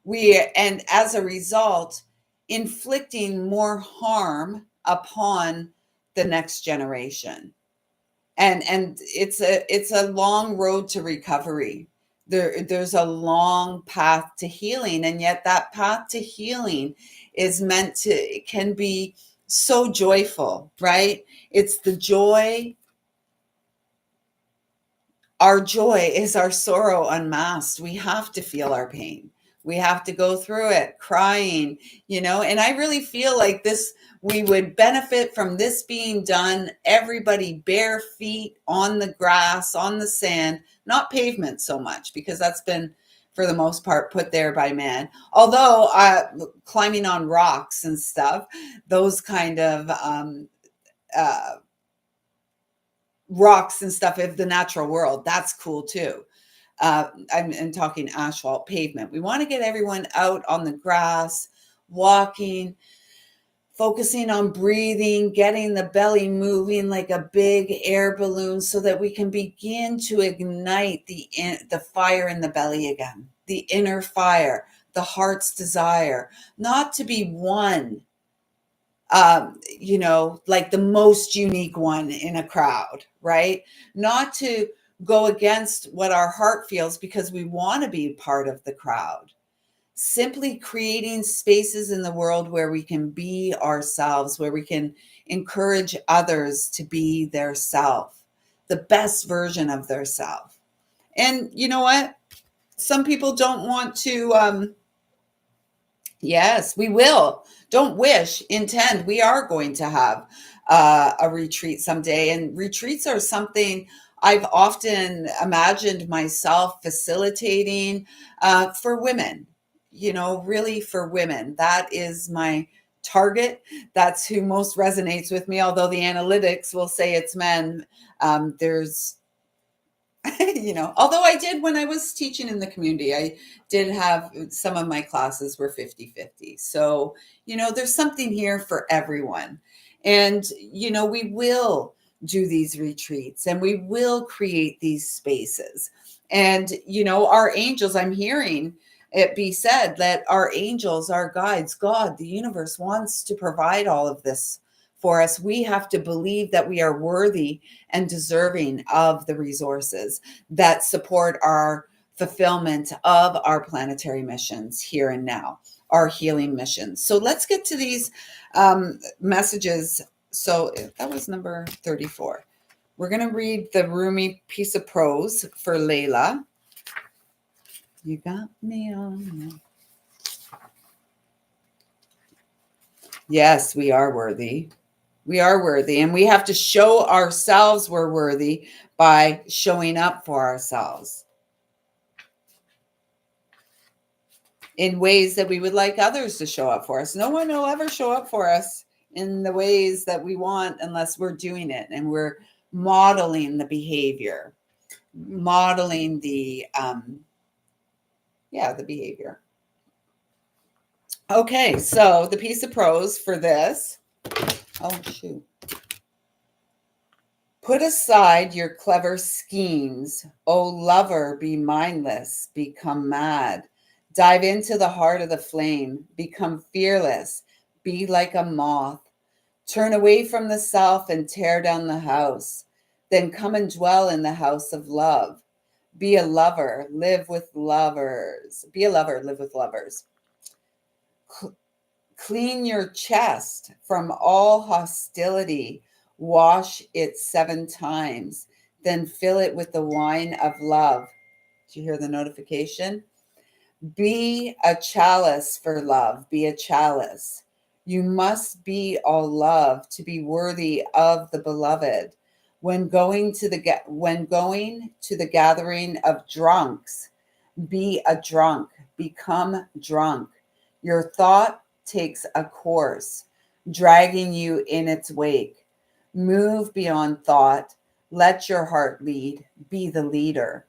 And as a result, inflicting more harm upon the next generation. And it's a long road to recovery. There's a long path to healing, and yet that path to healing is meant to, it can be so joyful, right? It's the joy. Our joy is our sorrow unmasked. We have to feel our pain. We have to go through it crying, and I really feel like this, we would benefit from this being done, everybody bare feet on the grass, on the sand, not pavement so much, because that's been, for the most part, put there by man. Although climbing on rocks and stuff, those kind of uh, rocks and stuff of the natural world, that's cool too. I'm talking asphalt pavement. We want to get everyone out on the grass, walking, focusing on breathing, getting the belly moving like a big air balloon, so that we can begin to ignite the fire in the belly again, the inner fire, the heart's desire, not to be one, like the most unique one in a crowd, right? Not to go against what our heart feels because we want to be part of the crowd. Simply creating spaces in the world where we can be ourselves, where we can encourage others to be their self, the best version of their self. And you know what? Some people don't want to, yes, we will. Don't wish, intend. We are going to have a retreat someday. And retreats are something I've often imagined myself facilitating for women, really for women. That is my target. That's who most resonates with me, although the analytics will say it's men. There's although I did, when I was teaching in the community, I did have some of my classes were 50-50. So, there's something here for everyone. And, we will do these retreats and we will create these spaces. And, our angels, I'm hearing it be said that our angels, our guides, God, the universe wants to provide all of this for us. We have to believe that we are worthy and deserving of the resources that support our fulfillment of our planetary missions here and now, our healing missions. So let's get to these messages. So that was number 34. We're going to read the Rumi piece of prose for Layla. You got me on. Yes, we are worthy. We are worthy, and we have to show ourselves we're worthy by showing up for ourselves in ways that we would like others to show up for us. No one will ever show up for us in the ways that we want unless we're doing it and we're modeling the behavior, modeling the behavior. Okay, so the piece of prose for this. Oh, shoot. Put aside your clever schemes. O lover, be mindless, become mad. Dive into the heart of the flame. Become fearless. Be like a moth. Turn away from the self and tear down the house. Then come and dwell in the house of love. Be a lover, live with lovers. Be a lover, live with lovers. Clean your chest from all hostility. Wash it 7 times. Then fill it with the wine of love. Did you hear the notification? Be a chalice for love. Be a chalice. You must be all love to be worthy of the beloved. When going to the gathering of drunks, be a drunk. Become drunk. Your thought takes a course, dragging you in its wake. Move beyond thought. Let your heart lead. Be the leader.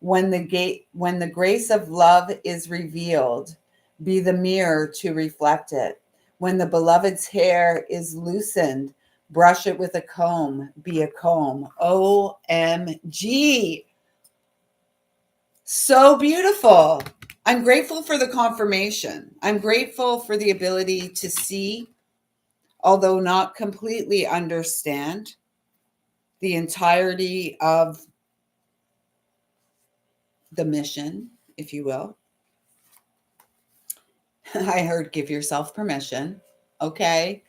When the grace of love is revealed, be the mirror to reflect it. When the beloved's hair is loosened, brush it with a comb. Be a comb. OMG. So beautiful. I'm grateful for the confirmation. I'm grateful for the ability to see, although not completely understand, the entirety of the mission, if you will. I heard give yourself permission. Okay.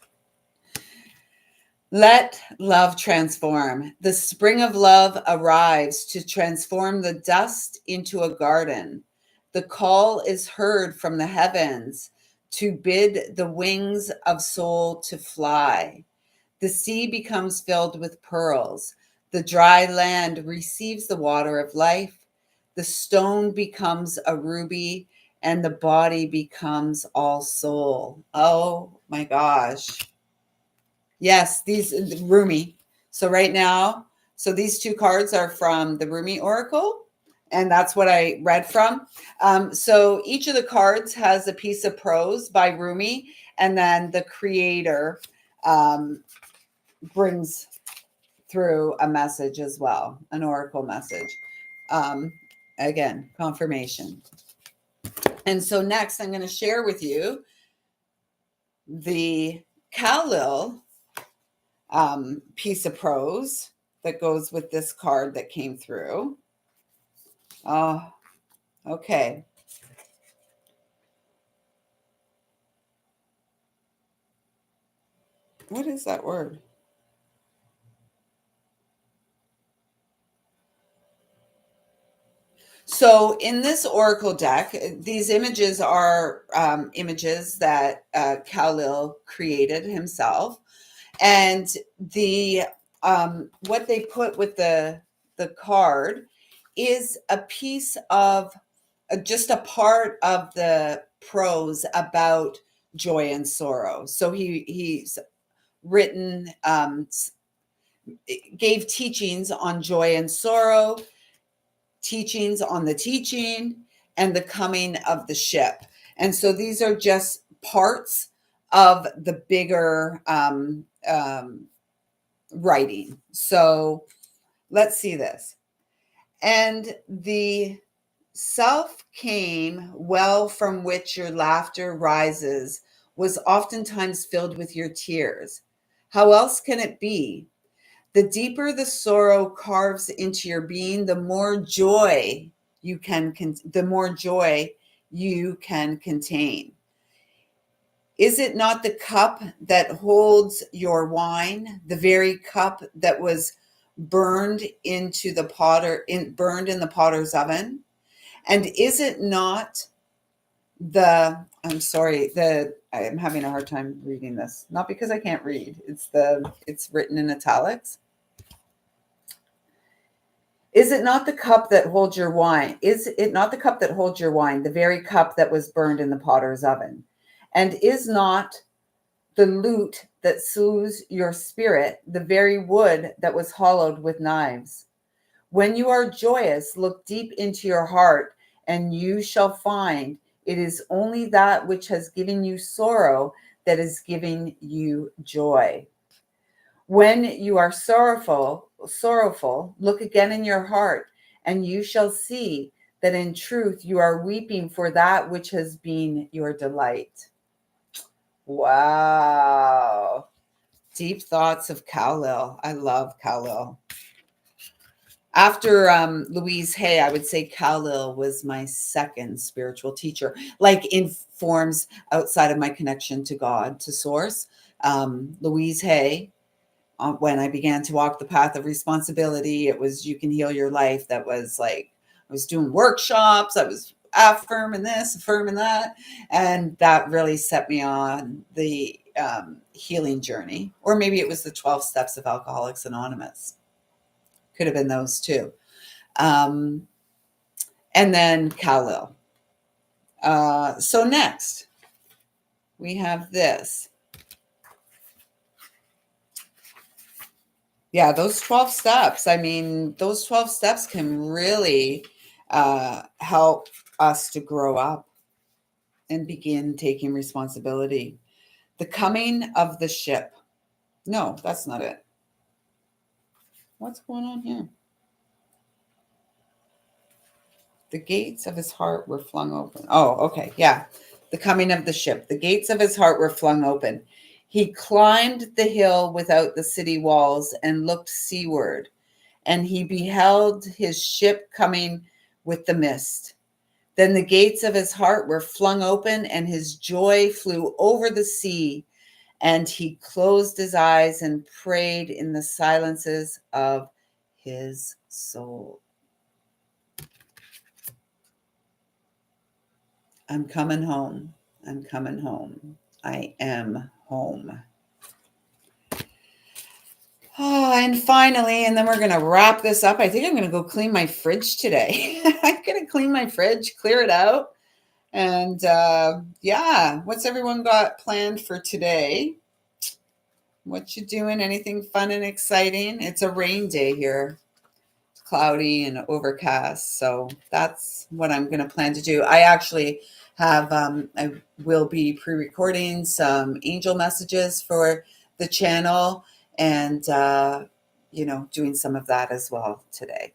Let love transform. The spring of love arrives to transform the dust into a garden. The call is heard from the heavens to bid the wings of soul to fly. The sea becomes filled with pearls. The dry land receives the water of life. The stone becomes a ruby, and the body becomes all soul. Oh my gosh. Yes, these Rumi. So right now, so these two cards are from the Rumi Oracle, and that's what I read from. So each of the cards has a piece of prose by Rumi, and then the creator brings through a message as well, an oracle message. Um, Again, confirmation. And so next, I'm going to share with you the Kahlil piece of prose that goes with this card that came through. Oh, okay. What is that word? So in this oracle deck, these images are images that Kahlil created himself, and the what they put with the card is a piece of just a part of the prose about joy and sorrow. So he's written gave teachings on joy and sorrow, teachings on the teaching, and the coming of the ship. And so these are just parts of the bigger writing. So let's see this. And the self came well from which your laughter rises was oftentimes filled with your tears. How else can it be? The deeper the sorrow carves into your being, the more joy you can contain. Is it not the cup that holds your wine, the very cup that was burned into the burned in the potter's oven? And is it not I'm sorry, I'm having a hard time reading this. Not because I can't read. It's written in italics. Is it not the cup that holds your wine? Is it not the cup that holds your wine, the very cup that was burned in the potter's oven? And is not the lute that soothes your spirit the very wood that was hollowed with knives? When you are joyous, look deep into your heart, and you shall find it is only that which has given you sorrow that is giving you joy. When you are sorrowful, look again in your heart, and you shall see that in truth you are weeping for that which has been your delight. Wow. Deep thoughts of Kahlil. I love Kahlil. After Louise Hay, I would say Kahlil was my second spiritual teacher, like in forms outside of my connection to God, to Source. Louise Hay, when I began to walk the path of responsibility, it was You Can Heal Your Life. That was like, I was doing workshops, I was affirming this, affirming that, and that really set me on the healing journey. Or maybe it was the 12 steps of Alcoholics Anonymous. Could have been those too. And then Kahlil. So next, we have this. Yeah, those 12 steps. I mean, those 12 steps can really help us to grow up and begin taking responsibility. The coming of the ship. No, that's not it. What's going on here? The gates of his heart were flung open. Oh, okay. Yeah. The coming of the ship. The gates of his heart were flung open. He climbed the hill without the city walls and looked seaward. And he beheld his ship coming with the mist. Then the gates of his heart were flung open, and his joy flew over the sea, and he closed his eyes and prayed in the silences of his soul. I'm coming home. I'm coming home. I am home. Oh, and finally, and then we're going to wrap this up. I think I'm going to go clean my fridge today. I'm going to clean my fridge, clear it out. And yeah, what's everyone got planned for today? What you doing? Anything fun and exciting? It's a rain day here. It's cloudy and overcast. So that's what I'm going to plan to do. I actually have, I will be pre-recording some angel messages for the channel and, doing some of that as well today.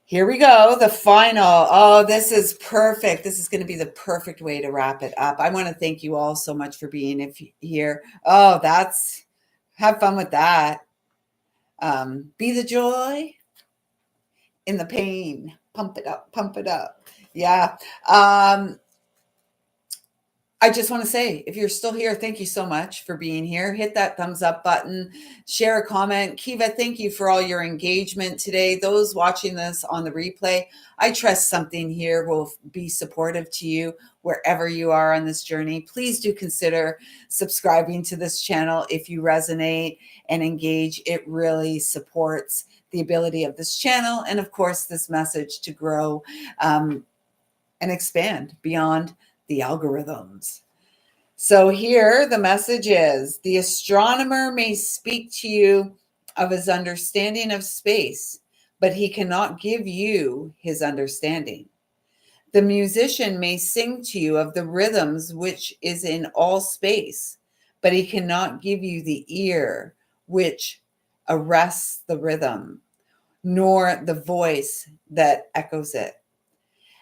Here we go. The final. Oh, this is perfect. This is going to be the perfect way to wrap it up. I want to thank you all so much for being here. Oh, have fun with that. Be the joy in the pain. Pump it up, pump it up. Yeah. I just want to say, if you're still here, thank you so much for being here. Hit that thumbs up button, share a comment. Kiva, thank you for all your engagement today. Those watching this on the replay, I trust something here will be supportive to you wherever you are on this journey. Please do consider subscribing to this channel if you resonate and engage. It really supports the ability of this channel and, of course, this message to grow and expand beyond the algorithms. So here the message is: the astronomer may speak to you of his understanding of space, but he cannot give you his understanding. The musician may sing to you of the rhythms which is in all space, but he cannot give you the ear which arrests the rhythm, nor the voice that echoes it.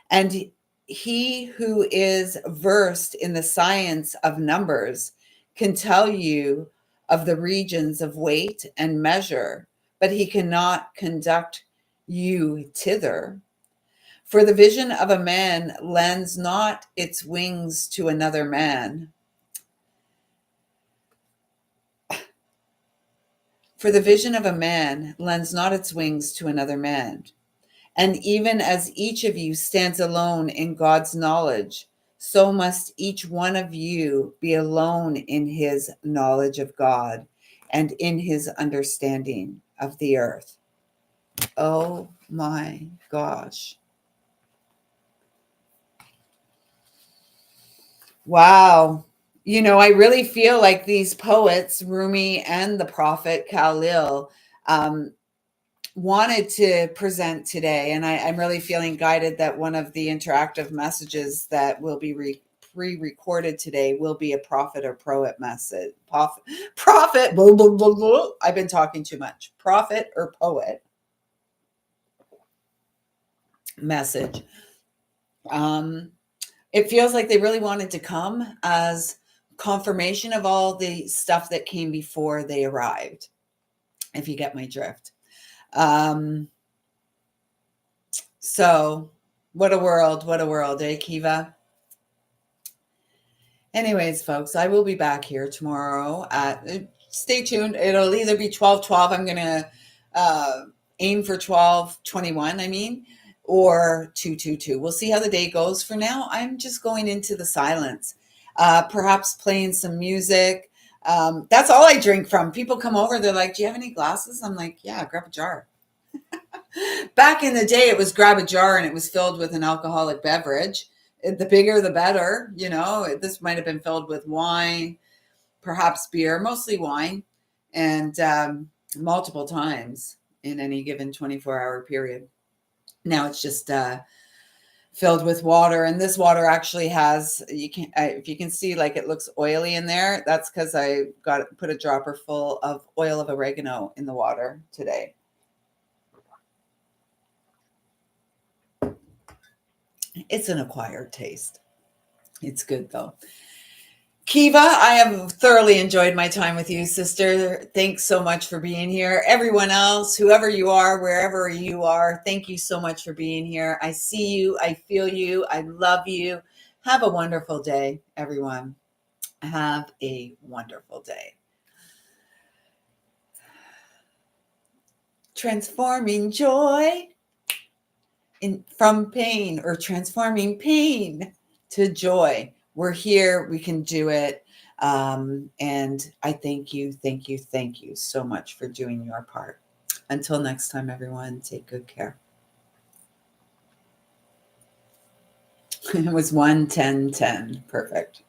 And he who is versed in the science of numbers can tell you of the regions of weight and measure, but he cannot conduct you thither. For the vision of a man lends not its wings to another man. For the vision of a man lends not its wings to another man. And even as each of you stands alone in God's knowledge, so must each one of you be alone in his knowledge of God and in his understanding of the earth. Oh my gosh. Wow. I really feel like these poets, Rumi and the prophet Kahlil, wanted to present today, and I'm really feeling guided that one of the interactive messages that will be pre-recorded today will be a prophet or poet message. Prophet, blah, blah, blah, blah. I've been talking too much. Prophet or poet message. It feels like they really wanted to come as confirmation of all the stuff that came before they arrived, if you get my drift. So what a world, eh, Kiva? Anyways, folks, I will be back here tomorrow stay tuned. It'll either be 12:12. I'm going to aim for 12:21, or 2:22. We'll see how the day goes. For now, I'm just going into the silence, perhaps playing some music. That's all I drink from. People come over. They're like, do you have any glasses? I'm like, yeah, grab a jar. Back in the day, it was grab a jar and it was filled with an alcoholic beverage. The bigger, the better. This might have been filled with wine, perhaps beer, mostly wine, and multiple times in any given 24-hour period. Now it's just filled with water, and this water actually has, if you can see, like, it looks oily in there. That's because I put a dropper full of oil of oregano in the water today. It's an acquired taste. It's good though. Kiva, I have thoroughly enjoyed my time with you, sister. Thanks so much for being here. Everyone else, whoever you are, wherever you are, thank you so much for being here. I see you. I feel you. I love you. Have a wonderful day, everyone. Have a wonderful day. Transforming joy from pain, or transforming pain to joy. We're here. We can do it. And I thank you so much for doing your part. Until next time, everyone, take good care. It was 1-10-10. Perfect.